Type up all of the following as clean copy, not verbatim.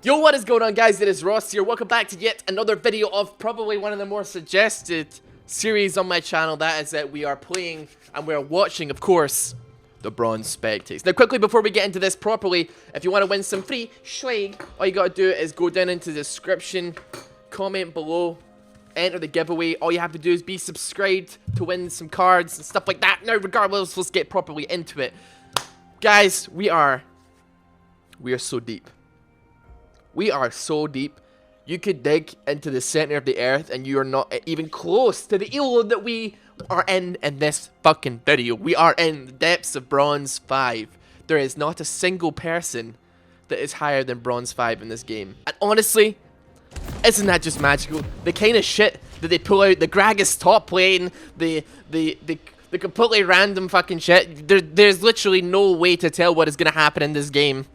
Yo, what is going on, guys? It is Ross here. Welcome back to yet another video of probably one of the more suggested series on my channel. That is that we are playing and we are watching, of course, the Bronze Spectates. Now, quickly before we get into this properly, if you want to win some free swag, all you gotta do is go down into the description, comment below, enter the giveaway. All you have to do is be subscribed to win some cards and stuff like that. Now, regardless, let's get properly into it. Guys, we are so deep. We are so deep, you could dig into the center of the earth and you are not even close to the elo that we are in this fucking video. We are in the depths of Bronze 5. There is not a single person that is higher than Bronze 5 in this game. And honestly, isn't that just magical? The kind of shit that they pull out, the Gragas top lane, the completely random fucking shit. There's literally no way to tell what is going to happen in this game.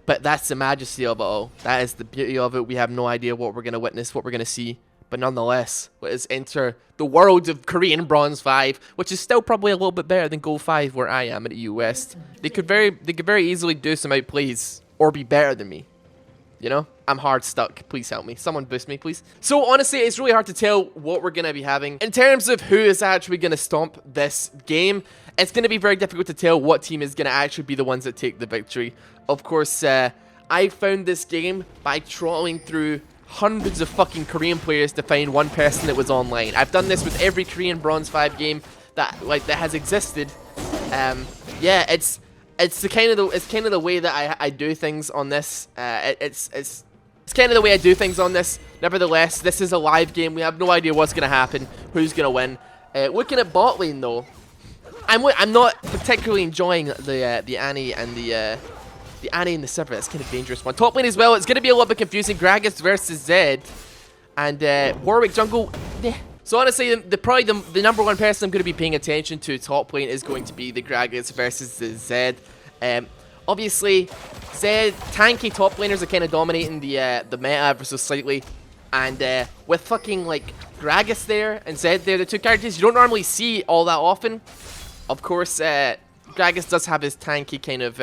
But that's the majesty of it all. That is the beauty of it. We have no idea what we're going to witness, what we're going to see. But nonetheless, let us enter the world of Korean Bronze 5, which is still probably a little bit better than Gold 5 where I am at the US. They could very easily do some outplays or be better than me. You know? I'm hard stuck. Please help me. Someone boost me, please. So honestly, it's really hard to tell what we're going to be having. In terms of who is actually going to stomp this game, it's going to be very difficult to tell what team is going to actually be the ones that take the victory. Of course, I found this game by trawling through hundreds of fucking Korean players to find one person that was online. I've done this with every Korean Bronze 5 game that has existed. Yeah, it's kind of the way that I do things on this. It's kind of the way I do things on this. Nevertheless, this is a live game. We have no idea what's gonna happen, who's gonna win. Looking at bot lane though, I'm not particularly enjoying the Annie and the Annie and the Sivir. That's kind of dangerous one. Top lane as well. It's gonna be a little bit confusing. Gragas versus Zed, and Warwick jungle. So honestly, probably the number one person I'm going to be paying attention to top lane is going to be the Gragas versus the Zed. Obviously, Zed tanky top laners are kind of dominating the meta ever so slightly, and with fucking like Gragas there and Zed there, the two characters you don't normally see all that often. Of course, Gragas does have his tanky kind of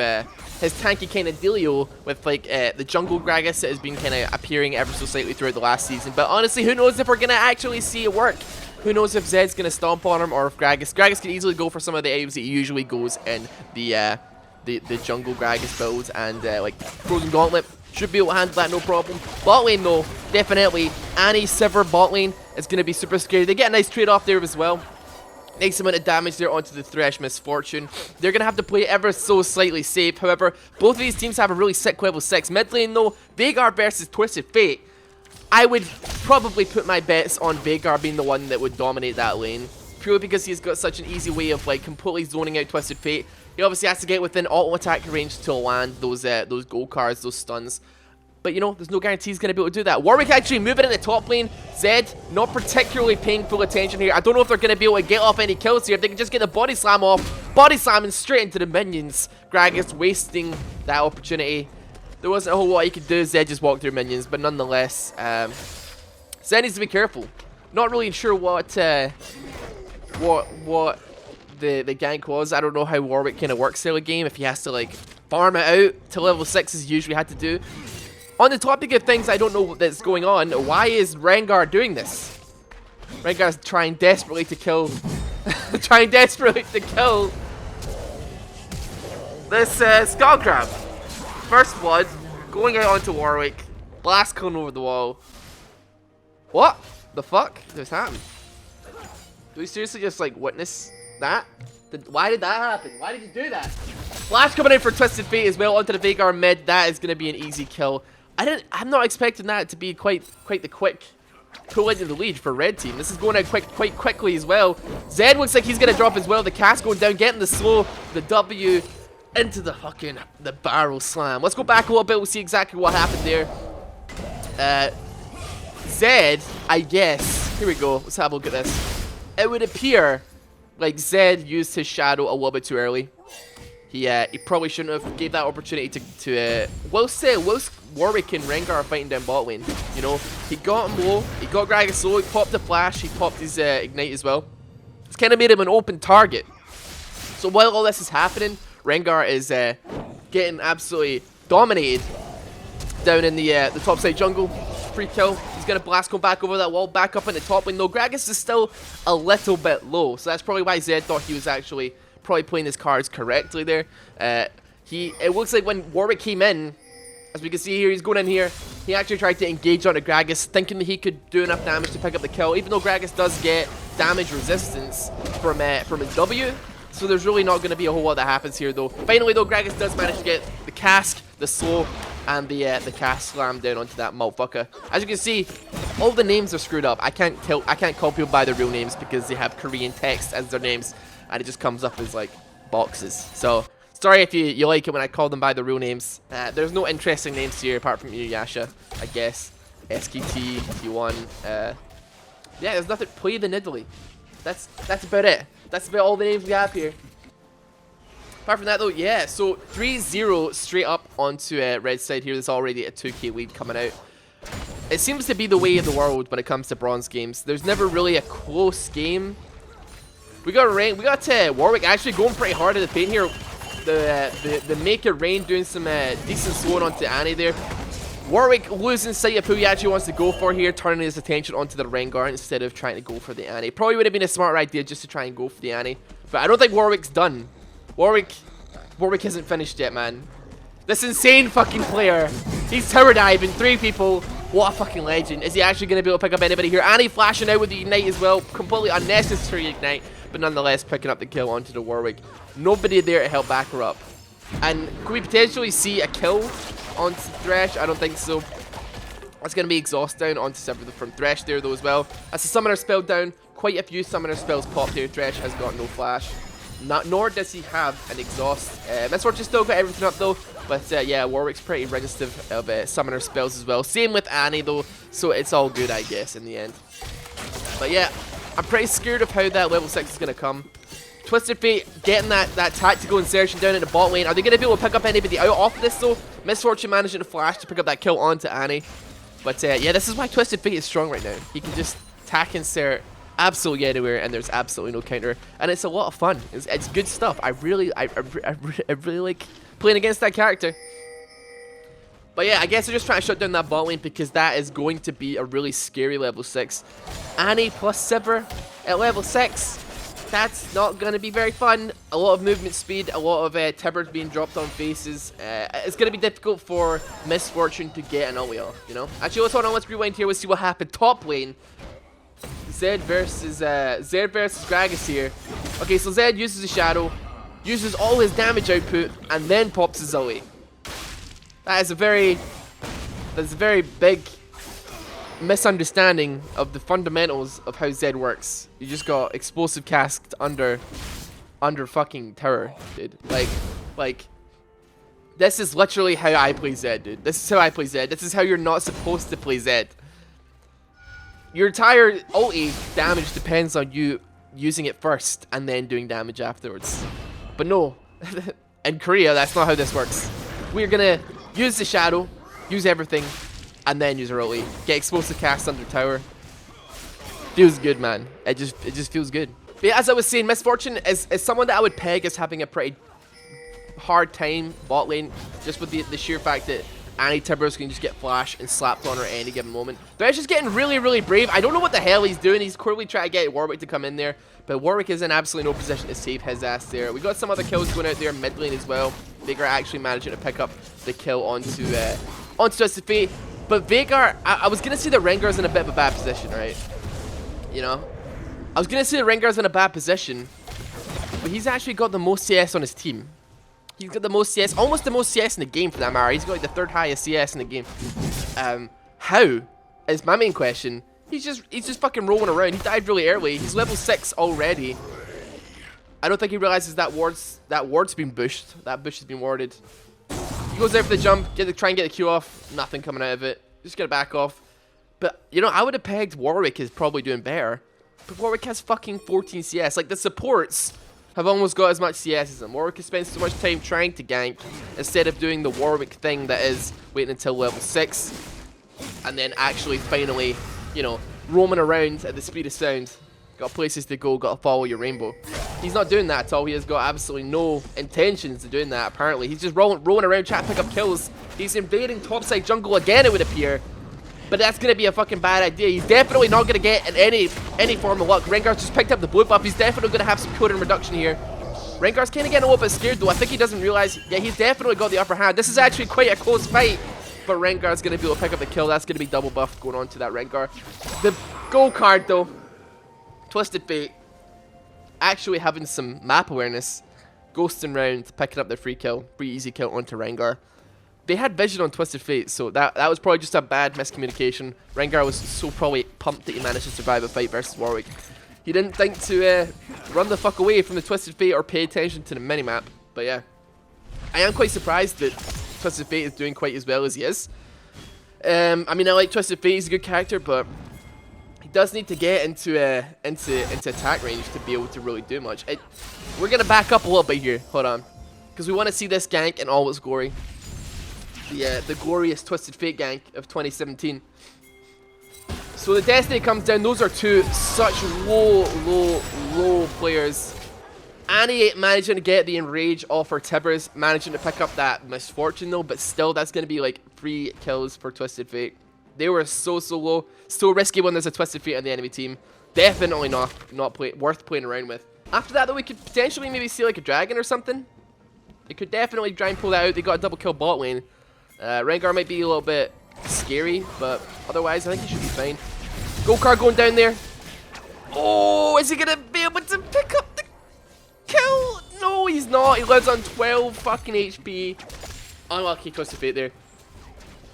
dealio with like the jungle Gragas that has been kind of appearing ever so slightly throughout the last season. But honestly, who knows if we're gonna actually see it work? Who knows if Zed's gonna stomp on him or if Gragas can easily go for some of the items that he usually goes in the jungle Gragas build, and like Frozen Gauntlet should be able to handle that no problem. Bot lane though, definitely Annie, Sivir bot lane is gonna be super scary. They get a nice trade off there as well. Nice amount of damage there onto the Thresh Misfortune. They're going to have to play ever so slightly safe. However, both of these teams have a really sick level 6. Mid lane though, Veigar versus Twisted Fate. I would probably put my bets on Veigar being the one that would dominate that lane. Purely because he's got such an easy way of like completely zoning out Twisted Fate. He obviously has to get within auto attack range to land those gold cards, those stuns. But you know, there's no guarantee he's going to be able to do that. Warwick actually moving in the top lane. Zed not particularly paying full attention here. I don't know if they're going to be able to get off any kills here. If they can just get the body slam off. Body slamming straight into the minions. Gragas wasting that opportunity. There wasn't a whole lot he could do. Zed just walked through minions. But nonetheless, Zed needs to be careful. Not really sure what the gank was. I don't know how Warwick kind of works in the game. If he has to like farm it out to level 6 as he usually had to do. On the topic of things I don't know that's going on, why is Rengar doing this? Rengar's trying desperately to kill this Skullcrab. First blood, going out onto Warwick, blast cone over the wall. What the fuck just happened? Do we seriously just like witness that? Why did that happen? Why did you do that? Flash coming in for Twisted Fate as well onto the Veigar mid. That is going to be an easy kill. I'm not expecting that to be quite the quick pull into the lead for red team. This is going out quite quickly as well. Zed looks like he's going to drop as well. The cast going down, getting the slow, the W into the barrel slam. Let's go back a little bit. We'll see exactly what happened there. Zed, I guess. Here we go. Let's have a look at this. It would appear like Zed used his shadow a little bit too early. He probably shouldn't have gave that opportunity to whilst Warwick and Rengar are fighting down bot lane. You know, he got him low, he got Gragas low, he popped the flash, he popped his ignite as well. It's kind of made him an open target. So while all this is happening, Rengar is getting absolutely dominated down in the top side jungle. Free kill. He's going to blast come back over that wall, back up in the top lane. Though Gragas is still a little bit low, so that's probably why Zed thought he was actually probably playing his cards correctly there. It looks like when Warwick came in, as we can see here, he's going in here. He actually tried to engage onto Gragas, thinking that he could do enough damage to pick up the kill, even though Gragas does get damage resistance from his W. So there's really not going to be a whole lot that happens here, though. Finally, though, Gragas does manage to get the cask, the slow, and the cask slam down onto that motherfucker. As you can see, all the names are screwed up. I can't call people by their real names because they have Korean text as their names, and it just comes up as like boxes. So sorry if you like it when I call them by their real names. There's no interesting names here apart from Yasha, I guess. SKT, T1. Yeah, there's nothing. Play the Nidalee. That's about it. That's about all the names we have here. Apart from that, though, yeah. So 3-0 straight up onto red side here. There's already a 2k lead coming out. It seems to be the way of the world when it comes to bronze games. There's never really a close game. We got Warwick actually going pretty hard at the paint here. The Make It Rain doing some decent slowing onto Annie there. Warwick losing sight of who he actually wants to go for here, turning his attention onto the Rengar instead of trying to go for the Annie. Probably would have been a smarter idea just to try and go for the Annie. But I don't think Warwick's done. Warwick hasn't finished yet, man. This insane fucking player. He's tower diving 3 people. What a fucking legend. Is he actually going to be able to pick up anybody here? Annie flashing out with the Ignite as well. Completely unnecessary Ignite, but nonetheless picking up the kill onto the Warwick. Nobody there to help back her up. And could we potentially see a kill onto Thresh? I don't think so. That's going to be exhaust down onto Sever from Thresh there though as well. That's a summoner spell down. Quite a few summoner spells popped here. Thresh has got no flash. Nor does he have an exhaust. Misfortune still got everything up though. But yeah, Warwick's pretty resistive of summoner spells as well. Same with Annie though. So it's all good, I guess, in the end. But yeah, I'm pretty scared of how that level 6 is going to come. Twisted Fate getting that tactical insertion down in the bot lane. Are they going to be able to pick up anybody out off of this though? Misfortune managing to flash to pick up that kill onto Annie. But yeah, this is why Twisted Fate is strong right now. He can just tack insert absolutely anywhere and there's absolutely no counter. And it's a lot of fun. It's good stuff. I really like playing against that character. But yeah, I guess they're just trying to shut down that bot lane because that is going to be a really scary level 6. Annie plus Sivir at level 6. That's not going to be very fun. A lot of movement speed, a lot of timbers being dropped on faces. It's going to be difficult for Misfortune to get an ulti off, you know? Actually, let's rewind here. Let's see what happened. Top lane. Zed versus Gragas here. Okay, so Zed uses a shadow, uses all his damage output, and then pops his ulti. That's a very big misunderstanding of the fundamentals of how Zed works. You just got explosive casked under fucking tower, dude. Like this is literally how I play Zed, dude. This is how I play Zed. This is how you're not supposed to play Zed. Your entire ulti damage depends on you using it first and then doing damage afterwards. But no, in Korea, that's not how this works. We're gonna use the shadow, use everything, and then use our ulti. Get explosive cast under tower. Feels good, man. It just feels good. But yeah, as I was saying, Misfortune is someone that I would peg as having a pretty hard time bot lane, just with the sheer fact that Annie Timbers can just get flashed and slapped on her at any given moment. Thresh is getting really brave. I don't know what the hell he's doing. He's clearly trying to get Warwick to come in there, but Warwick is in absolutely no position to save his ass there. We got some other kills going out there mid lane as well. Veigar actually managing to pick up the kill onto Twisted Fate. But Veigar, I was going to say the Rengar's in a bit of a bad position, right? You know? I was going to say the Rengar's in a bad position, but he's actually got the most CS on his team. He's got the most CS, almost the most CS in the game for that matter. He's got like the 3rd highest CS in the game. How is my main question. He's just fucking rolling around. He died really early. He's level 6 already. I don't think he realizes that ward's been bushed. That bush has been warded. He goes there for the jump, try and get the Q off. Nothing coming out of it. Just gonna back off. But you know, I would have pegged Warwick as probably doing better. But Warwick has fucking 14 CS. Like the supports have almost got as much CS as him. Warwick has spent so much time trying to gank instead of doing the Warwick thing that is waiting until level 6 and then actually finally, you know, roaming around at the speed of sound. Got places to go, got to follow your rainbow. He's not doing that at all. He has got absolutely no intentions of doing that, apparently. He's just rolling around trying to pick up kills. He's invading topside jungle again, it would appear. But that's going to be a fucking bad idea. He's definitely not going to get in any form of luck. Rengar's just picked up the blue buff. He's definitely going to have some cooldown reduction here. Rengar's kind of getting a little bit scared, though. I think he doesn't realize. Yeah, he's definitely got the upper hand. This is actually quite a close fight. But Rengar's going to be able to pick up the kill. That's going to be double buff going on to that Rengar. The gold card, though. Twisted Fate. Actually having some map awareness. Ghosting around, picking up the free kill. Free easy kill onto Rengar. They had vision on Twisted Fate, so that was probably just a bad miscommunication. Rengar was so probably pumped that he managed to survive a fight versus Warwick. He didn't think to run the fuck away from the Twisted Fate or pay attention to the minimap. But yeah, I am quite surprised that Twisted Fate is doing quite as well as he is. I mean, I like Twisted Fate, he's a good character, but he does need to get into attack range to be able to really do much. We're going to back up a little bit here, hold on. Because we want to see this gank in all its glory. The glorious Twisted Fate gank of 2017. So the Destiny comes down. Those are two such low players. Annie managing to get the Enrage off her Tibbers, managing to pick up that Misfortune though, but still that's going to be like 3 kills for Twisted Fate. They were so low. Still risky when there's a Twisted Fate on the enemy team. Definitely not worth playing around with. After that though, we could potentially maybe see like a dragon or something. They could definitely try and pull that out. They got a double kill bot lane. Rengar might be a little bit scary, but otherwise I think he should be fine. Gold card going down there. Oh, is he going to be able to pick up the kill? No, he's not. He lives on 12 fucking HP. Unlucky Twisted Fate there.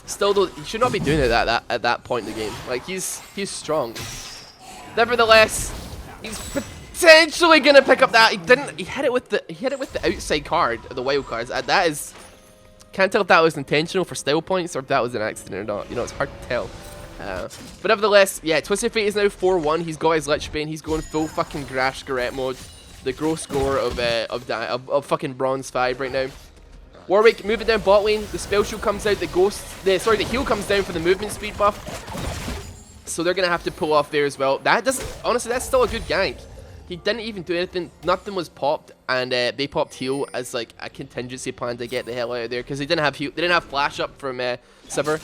Still though, he should not be doing it at that point in the game. Like, he's strong. Nevertheless, he's potentially going to pick up that. He hit it with the outside card, the wild cards. That is... Can't tell if that was intentional for style points or if that was an accident or not. You know, it's hard to tell. But nevertheless, yeah, Twisted Fate is now 4-1. He's got his Lich Bane. He's going full fucking Grash Garret mode. The gross score of fucking Bronze 5 right now. Warwick moving down bot lane. The spell shield comes out. The heal comes down for the movement speed buff. So they're gonna have to pull off there as well. Honestly, that's still a good gank. He didn't even do anything. Nothing was popped, and they popped heal as like a contingency plan to get the hell out of there because they didn't have heal. They didn't have flash up from Sivir,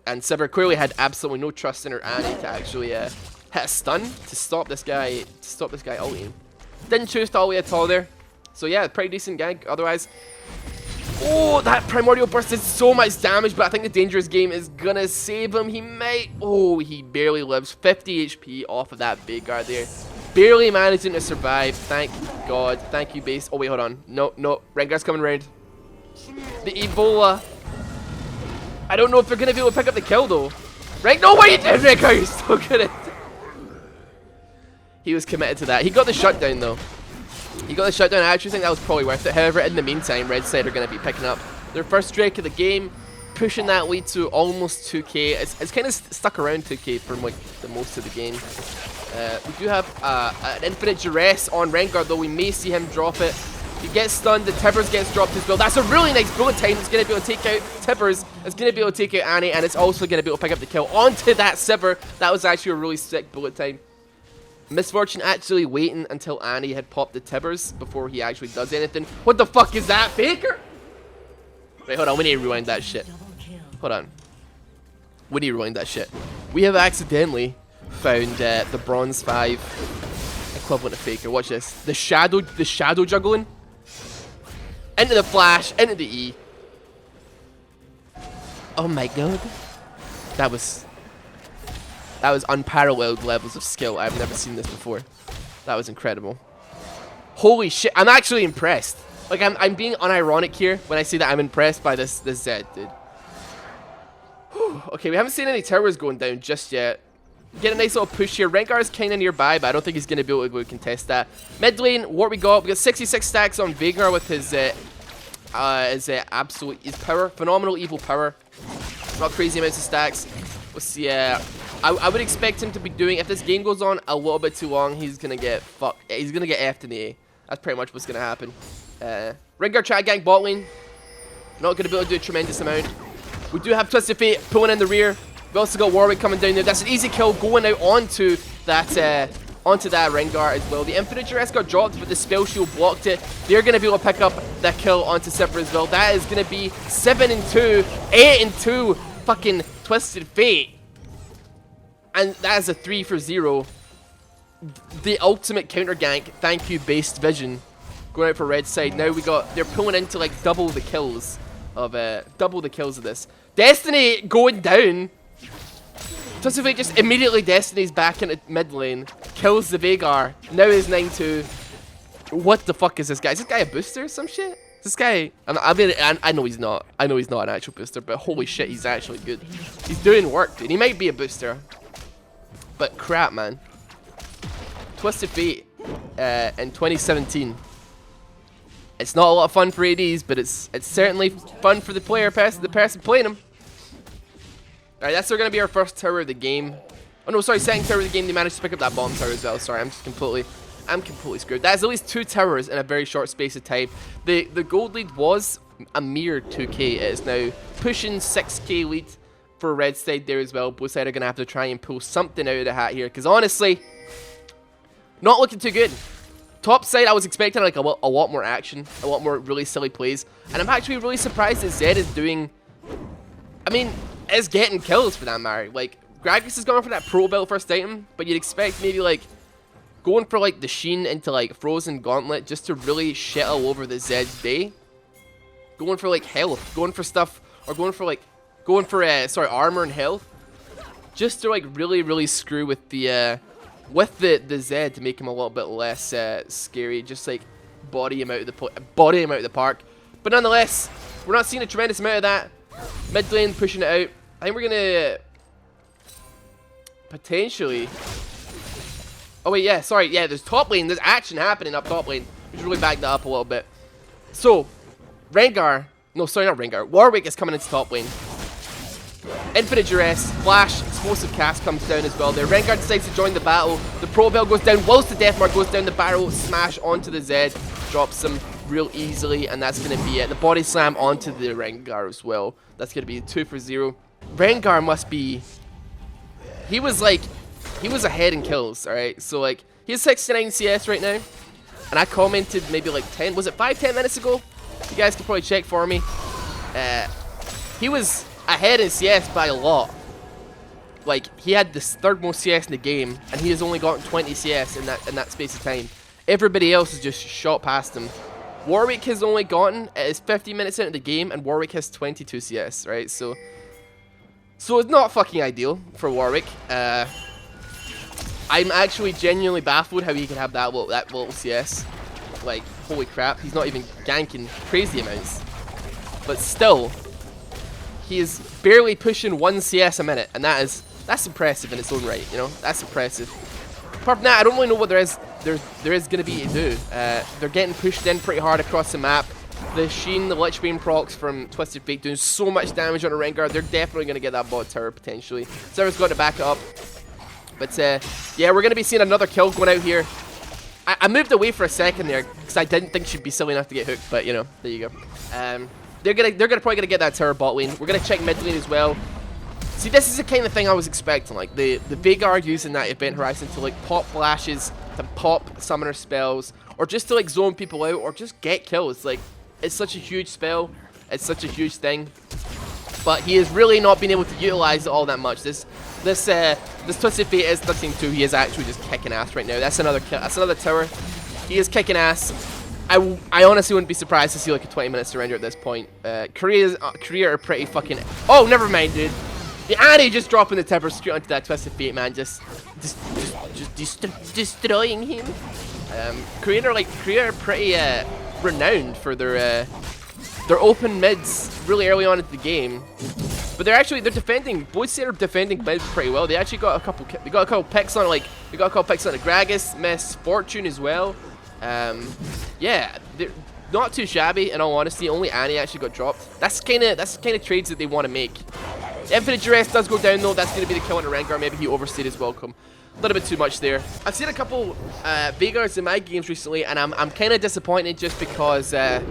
and Sivir clearly had absolutely no trust in her Annie to actually hit a stun to stop this guy. Ulting. Didn't choose to ulti at all there. So yeah, pretty decent gank. Otherwise, oh, that primordial burst did so much damage, but I think the dangerous game is gonna save him. He might. Oh, he barely lives. 50 HP off of that Veigar there. Barely managing to survive. Thank God. Thank you, base. Oh, wait, hold on. No. Rengar's coming around. The Ebola. I don't know if they're going to be able to pick up the kill, though. No, what are you doing, Rengar? You're so good at it. He was committed to that. He got the shutdown, though. He got the shutdown. I actually think that was probably worth it. However, in the meantime, Red side are going to be picking up their first strike of the game, pushing that lead to almost 2k. It's kind of stuck around 2k for like the most of the game. We do have an infinite duress on Rengar, though. We may see him drop it. He gets stunned. The Tibbers gets dropped as well. That's a really nice bullet time. It's going to be able to take out Tibbers. It's going to be able to take out Annie, and it's also going to be able to pick up the kill onto that Sivir. That was actually a really sick bullet time. Misfortune actually waiting until Annie had popped the Tibbers before he actually does anything. What the fuck is that, Faker? Right, hold on. We need to rewind that shit. Hold on. We need to rewind that shit. We have accidentally found the Bronze 5 equivalent of Faker. Watch this. The shadow juggling. Into the flash, into the E. Oh my god. That was unparalleled levels of skill. I've never seen this before. That was incredible. Holy shit. I'm actually impressed. Like, I'm being unironic here when I say that I'm impressed by this Zed, dude. Whew. Okay, we haven't seen any towers going down just yet. Get a nice little push here. Rengar is kind of nearby, but I don't think he's going to be able to go contest that. Mid lane, what we got? We got 66 stacks on Veigar with his power. Phenomenal evil power. Not crazy amounts of stacks. We'll see. I would expect him to be doing, if this game goes on a little bit too long, he's going to get fucked. He's going to get F'd in the A. That's pretty much what's going to happen. Rengar try gank bot lane. Not going to be able to do a tremendous amount. We do have Twisted Fate pulling in the rear. We also got Warwick coming down there. That's an easy kill going out onto that onto that Rengar as well. The Infinite Duress got dropped, but the Spell Shield blocked it. They're going to be able to pick up that kill onto Sivir as well. That is going to be 7-2, 8-2, fucking Twisted Fate. And that is a 3-for-0. The ultimate counter gank, thank you, Based Vision. Going out for red side. Now they're pulling into like double the kills of this. Destiny going down. Twisted Fate just immediately Destiny's back into mid lane. Kills the Veigar. Now is 9-2. What the fuck is this guy? Is this guy a booster or some shit? This guy, I know he's not. I know he's not an actual booster, but holy shit, he's actually good. He's doing work, dude. He might be a booster. But crap, man. Twisted Fate in 2017. It's not a lot of fun for ADs, but it's certainly fun for the person playing them. Alright, that's going to be our first tower of the game. Oh no, sorry, second tower of the game. They managed to pick up that bomb tower as well. Sorry, I'm completely screwed. That's at least 2 towers in a very short space of time. The gold lead was a mere 2k. It is now pushing 6k lead for red side there as well. Both sides are going to have to try and pull something out of the hat here, because honestly, not looking too good. Top side, I was expecting like a lot more action, a lot more really silly plays, and I'm actually really surprised that Zed is doing, is getting kills for that matter. Like, Gragas is going for that pro belt first item, but you'd expect maybe like going for like the Sheen into like Frozen Gauntlet just to really shit all over the Zed's day. Going for like health, going for stuff, or going for armor and health, just to like really screw with the Zed to make him a little bit less scary. Just like body him out of the park. But nonetheless, we're not seeing a tremendous amount of that. Mid lane pushing it out. I think we're gonna potentially. Oh wait, yeah, sorry, yeah. There's top lane. There's action happening up top lane. We should really back that up a little bit. So, Rengar. No, sorry, not Rengar. Warwick is coming into top lane. Infinite Duress, Flash, Explosive Cast comes down as well there. Rengar decides to join the battle. The Pro Bell goes down, whilst the Deathmark goes down the barrel, smash onto the Zed, drops him real easily, and that's going to be it. The Body Slam onto the Rengar as well. That's going to be 2-for-0. Rengar must be... He was ahead in kills, alright? So, like, he has 69 CS right now, and I commented maybe like 10, was it 5-10 minutes ago? You guys can probably check for me. He was ahead in CS by a lot. Like, he had the 3rd most CS in the game, and he has only gotten 20 CS in that space of time. Everybody else has just shot past him. Warwick has only gotten, it is 50 minutes into the game, and Warwick has 22 CS, right? So it's not fucking ideal for Warwick. I'm actually genuinely baffled how he can have that little CS. Like, holy crap, he's not even ganking crazy amounts. But still, he is barely pushing 1 CS a minute, and that's impressive in its own right, you know? That's impressive. Apart from that, I don't really know what there is going to be to do. They're getting pushed in pretty hard across the map. The Sheen, the Lich Bane procs from Twisted Fate doing so much damage on a Rengar. They're definitely going to get that bot tower potentially. Sarah's got to back it up. But yeah, we're going to be seeing another kill going out here. I moved away for a second there because I didn't think she'd be silly enough to get hooked. But you know, there you go. They're probably gonna get that tower bot lane. We're gonna check mid lane as well. See, this is the kind of thing I was expecting. Like the Veigar using that event horizon to like pop flashes, to pop summoner spells, or just to like zone people out, or just get kills. Like, it's such a huge spell. It's such a huge thing. But he has really not been able to utilize it all that much. This Twisted Fate is 13-2. He is actually just kicking ass right now. That's another kill. That's another tower. He is kicking ass. I honestly wouldn't be surprised to see like a 20-minute surrender at this point. Korea are pretty fucking... Oh, never mind, dude. The Annie just dropping the tower straight onto that Twisted Fate, man. Just destroying him. Korea are pretty renowned for their open mids really early on into the game. But they're defending. Both sides are defending mid pretty well. They actually got a couple picks on the Gragas, Miss Fortune as well. Yeah, they're not too shabby in all honesty. Only Annie actually got dropped. That's kind of trades that they want to make. Infinite Duress does go down though. That's going to be the kill on the Rengar. Maybe he overstayed his welcome. A little bit too much there. I've seen a couple Veigars in my games recently, and I'm kind of disappointed just because I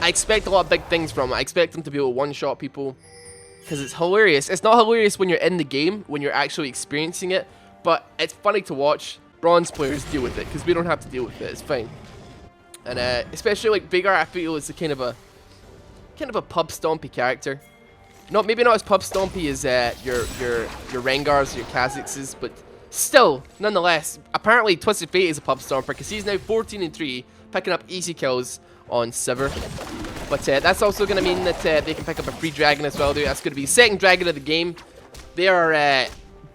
expect a lot of big things from him. I expect him to be able to one-shot people because it's hilarious. It's not hilarious when you're in the game, when you're actually experiencing it, but it's funny to watch. bronze players deal with it, because we don't have to deal with it. It's fine. And especially like Veigar, I feel is a kind of a pub stompy character. Maybe not as pub stompy as your Rengars or your Kha'Zixes, but still, nonetheless, apparently Twisted Fate is a pub stomper because he's now 14-3, picking up easy kills on Sivir. But that's also going to mean that they can pick up a free dragon as well, dude. That's going to be second dragon of the game. They're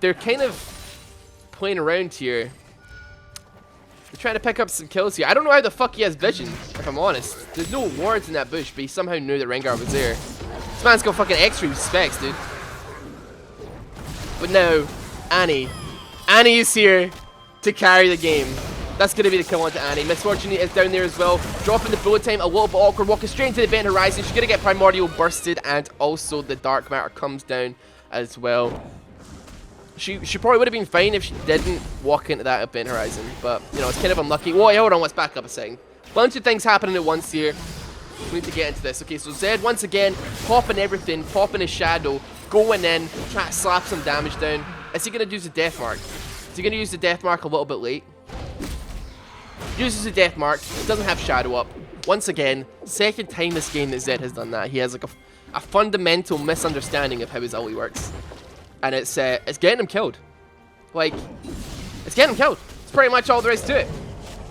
kind of playing around here. They're trying to pick up some kills here. I don't know how the fuck he has vision, if I'm honest. There's no wards in that bush, but he somehow knew that Rengar was there. This man's got fucking extra specs, dude. But now, Annie. Annie is here to carry the game. That's going to be the kill onto Annie. Miss Fortune is down there as well. Dropping the bullet time, a little bit awkward. Walking straight into the event horizon. She's going to get Primordial bursted, and also the Dark Matter comes down as well. She probably would have been fine if she didn't walk into that event horizon. But, you know, it's kind of unlucky. Whoa, hold on, let's back up a second. Bunch of things happening at once here. We need to get into this. Okay, so Zed, once again, popping everything, popping his shadow, going in, trying to slap some damage down. Is he going to use the Death Mark? Is he going to use the Death Mark a little bit late? Uses the Death Mark, doesn't have shadow up. Once again, second time this game that Zed has done that. He has like a fundamental misunderstanding of how his ulti works. And it's getting him killed. Like, it's getting him killed. It's pretty much all there is to it.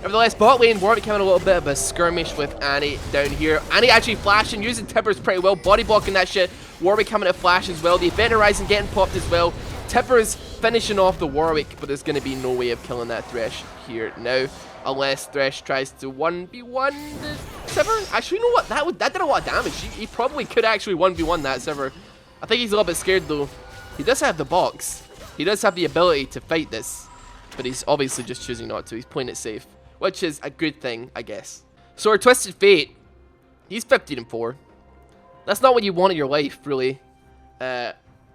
Nevertheless, bot lane, Warwick having a little bit of a skirmish with Annie down here. Annie actually flashing, using Tibbers pretty well, body blocking that shit. Warwick having a flash as well. The event horizon getting popped as well. Tibbers finishing off the Warwick, but there's going to be no way of killing that Thresh here now. Unless Thresh tries to 1v1 the Sivir. Actually, you know what? That did a lot of damage. He probably could actually 1v1 that Sivir. I think he's a little bit scared though. He does have the box. He does have the ability to fight this. But he's obviously just choosing not to. He's playing it safe. Which is a good thing, I guess. So our Twisted Fate. He's 15-4. That's not what you want in your life, really.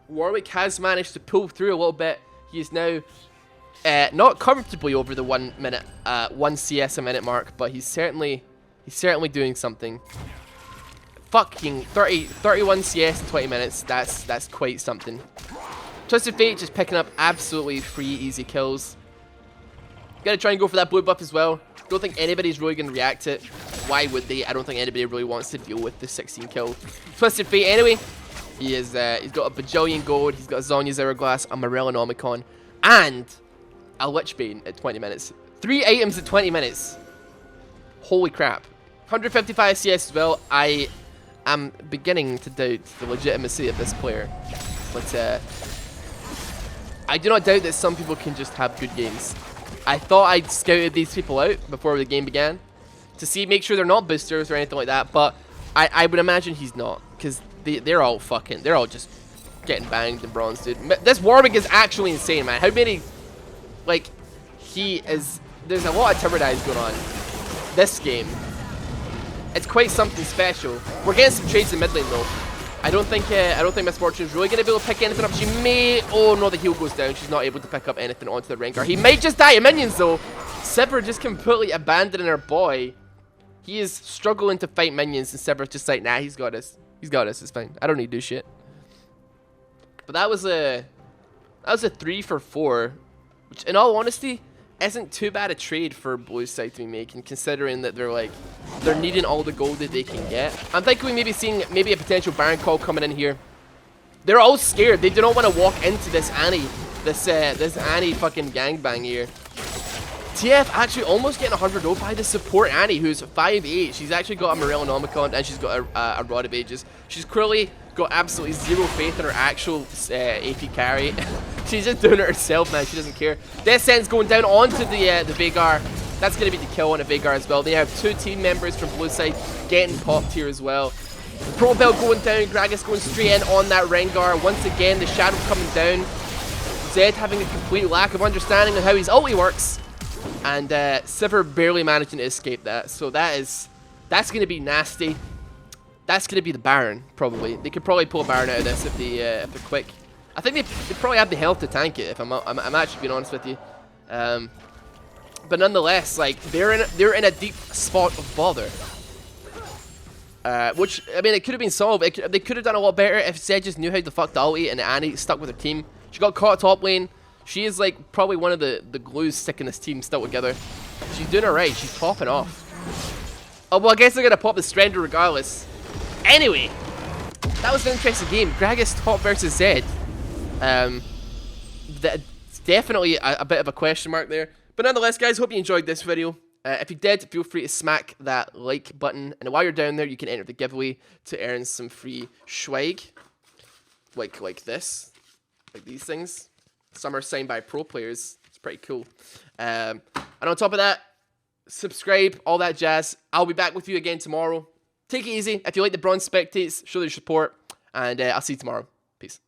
Warwick has managed to pull through a little bit. He is now not comfortably over the 1 minute, 1 CS a minute mark, but he's certainly doing something. Fucking 31 CS in 20 minutes. That's quite something. Twisted Fate just picking up absolutely free easy kills. Gotta try and go for that blue buff as well. Don't think anybody's really gonna react to it. Why would they? I don't think anybody really wants to deal with the 16 kill. Twisted Fate anyway. He's got a bajillion gold. He's got a Zonya's Hourglass, a Morellonomicon, and a Lich Bane at 20 minutes. 3 items at 20 minutes. Holy crap. 155 CS as well. I am beginning to doubt the legitimacy of this player. But I do not doubt that some people can just have good games. I thought I'd scouted these people out before the game began to make sure they're not boosters or anything like that, but I would imagine he's not, because they're all just getting banged in bronze, dude. This Warwick is actually insane, man. How many, like, there's a lot of Timber Dives going on this game. It's quite something special. We're getting some trades in mid lane though. I don't think Miss Fortune's really going to be able to pick anything up. She may... Oh, no, the heal goes down. She's not able to pick up anything onto the Rengar. He might just die of minions, though. Sivir just completely abandoning her boy. He is struggling to fight minions, and Sivir's just like, nah, he's got us. He's got us. It's fine. I don't need to do shit. But that was a 3 for 4, which, in all honesty, isn't too bad a trade for Blue's side to be making, considering that they're needing all the gold that they can get. I'm thinking we may be seeing a potential Baron call coming in here. They're all scared. They do not want to walk into this Annie, this Annie fucking gangbang here. TF actually almost getting 100 0 by the support Annie, who's 5'8". She's actually got a Morellonomicon and she's got a Rod of Ages. She's clearly got absolutely zero faith in her actual AP carry. She's just doing it herself, man. She doesn't care. Death Sentence going down onto the Veigar. That's going to be the kill on a Veigar as well. They have 2 team members from Blue side getting popped here as well. Pro Bell going down. Gragas going straight in on that Rengar. Once again, the shadow coming down. Zed having a complete lack of understanding of how his ulti works. And Sivir barely managing to escape that. So that's going to be nasty. That's going to be the Baron, probably. They could probably pull a Baron out of this if they're quick. I think they probably have the health to tank it, if I'm actually being honest with you. But nonetheless, like, they're in a deep spot of bother. Which, I mean, it could have been solved. They could have done a lot better if Zed just knew how to fuck the ulti and Annie stuck with her team. She got caught top lane. She is like probably one of the glues sticking this team still together. She's doing alright. She's popping off. Oh, well, I guess they're going to pop the Strender regardless. Anyway, that was an interesting game. Gragas top versus Zed. That's definitely a bit of a question mark there. But nonetheless, guys, hope you enjoyed this video. If you did, feel free to smack that like button. And while you're down there, you can enter the giveaway to earn some free swag. Like this. Like these things. Some are signed by pro players. It's pretty cool. And on top of that, subscribe, all that jazz. I'll be back with you again tomorrow. Take it easy. If you like the bronze spectates, show your support. And I'll see you tomorrow. Peace.